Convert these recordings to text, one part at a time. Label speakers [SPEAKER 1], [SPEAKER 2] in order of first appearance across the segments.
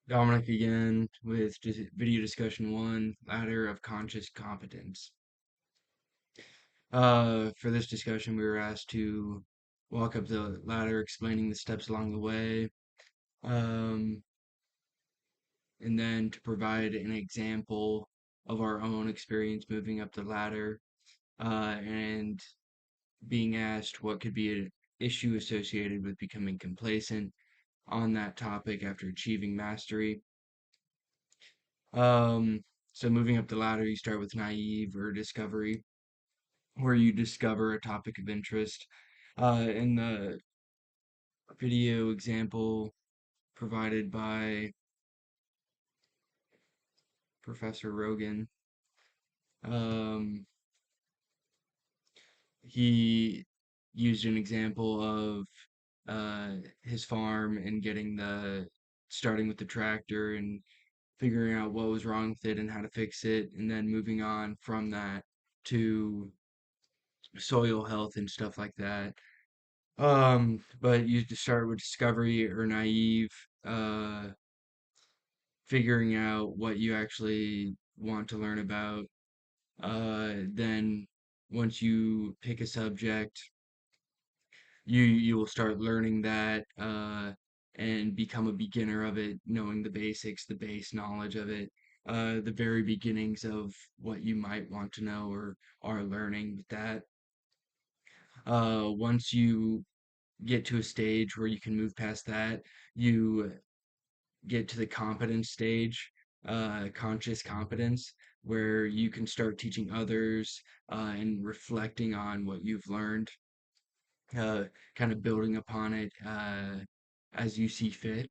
[SPEAKER 1] Dominic again with video discussion one, ladder of conscious competence. For this discussion, we were asked to walk up the ladder, explaining the steps along the way, um, and then to provide an example of our own experience moving up the ladder, and being asked what could be an issue associated with becoming complacent on that topic after achieving mastery. Um, so moving up the ladder, you start with naive or discovery, where you discover a topic of interest. In the video example provided by Professor Rogan, um, he used an example of his farm and starting with the tractor and figuring out what was wrong with it and how to fix it, and then moving on from that to soil health and stuff like that. But you just start with discovery or naive, uh, figuring out what you actually want to learn about. Then once you pick a subject, you will start learning that, and become a beginner of it, knowing the basics, the base knowledge of it, the very beginnings of what you might want to know or are learning with that. Once you get to a stage where you can move past that, you get to the competence stage, conscious competence, where you can start teaching others, and reflecting on what you've learned, uh, kind of building upon it, as you see fit.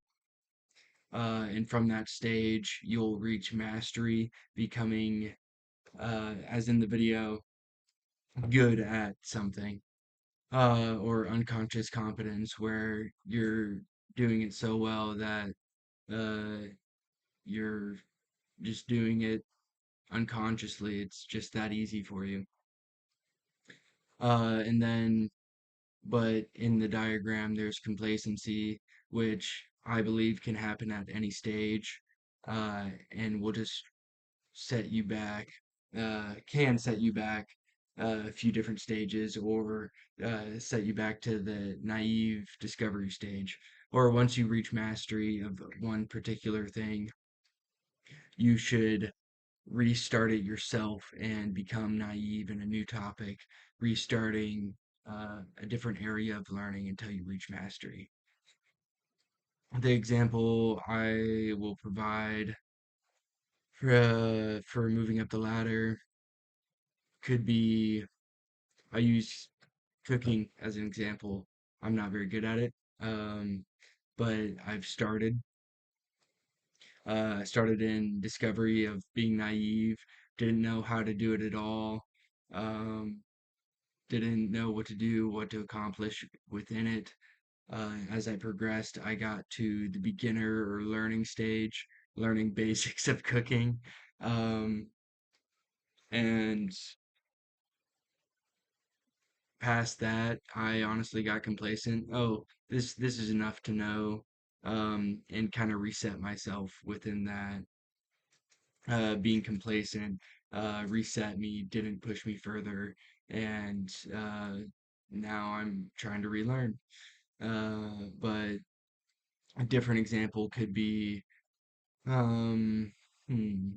[SPEAKER 1] And from that stage, you'll reach mastery, becoming, as in the video, good at something, or unconscious competence, where you're doing it so well that uh, you're just doing it unconsciously. It's just that easy for you. And then, but in the diagram, there's complacency, which I believe can happen at any stage, and will just set you back, can set you back, a few different stages, or set you back to the naive discovery stage. Or once you reach mastery of one particular thing, you should restart it yourself and become naive in a new topic, restarting a different area of learning until you reach mastery. The example I will provide for moving up the ladder could be, I use cooking as an example. I'm not very good at it, um, but I started in discovery of being naive, didn't know how to do it at all. Um, didn't know what to do, what to accomplish within it. As I progressed, I got to the beginner or learning stage, learning basics of cooking. Um, and past that, I honestly got complacent. Oh, this is enough to know, and kind of reset myself within that. Being complacent, reset me, didn't push me further, and now I'm trying to relearn. But a different example could be, um, hmm,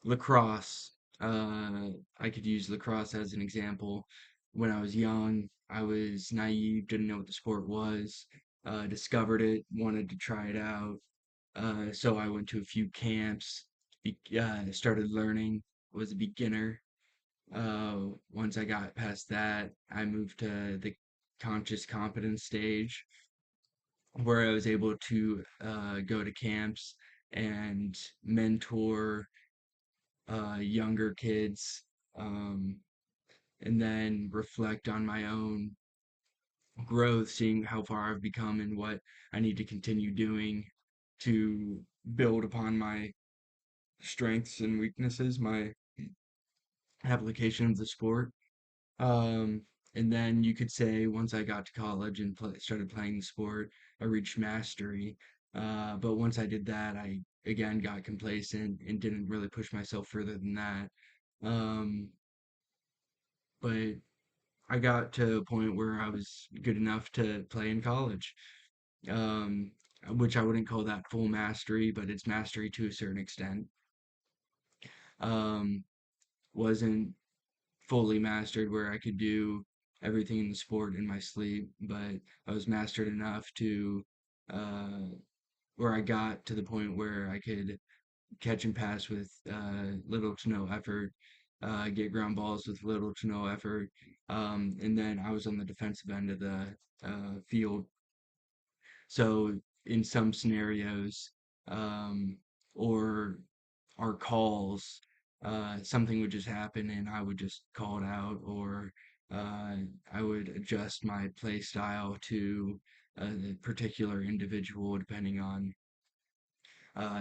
[SPEAKER 1] lacrosse. I could use lacrosse as an example. When I was young, I was naive, didn't know what the sport was, discovered it, wanted to try it out. So I went to a few camps, started learning, was a beginner. Once I got past that, I moved to the conscious competence stage, where I was able to go to camps and mentor younger kids, um, and then reflect on my own growth, seeing how far I've become and what I need to continue doing to build upon my strengths and weaknesses, my application of the sport. Um, And then you could say once I got to college and started playing the sport, I reached mastery. But once I did that, I again got complacent and didn't really push myself further than that. Um, but I got to a point where I was good enough to play in college, um, which I wouldn't call that full mastery, but it's mastery to a certain extent. Um, wasn't fully mastered where I could do everything in the sport in my sleep, but I was mastered enough to uh, where I got to the point where I could catch and pass with little to no effort, get ground balls with little to no effort, and then I was on the defensive end of the field. So in some scenarios, um, or our calls, something would just happen and I would just call it out, or uh, I would adjust my play style to the particular individual depending on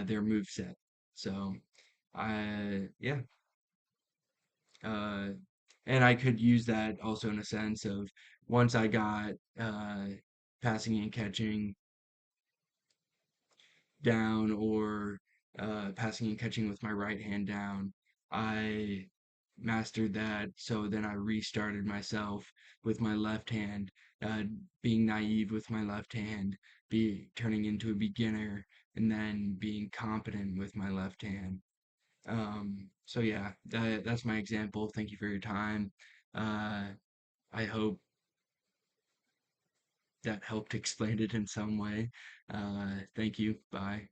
[SPEAKER 1] their move set. So yeah, uh, and I could use that also in a sense of once I got passing and catching down or passing and catching with my right hand down. I mastered that, so then I restarted myself with my left hand, uh, being naive with my left hand, be turning into a beginner, and then being competent with my left hand. So yeah, that's my example. Thank you for your time. Uh, I hope that helped explain it in some way. Thank you. Bye.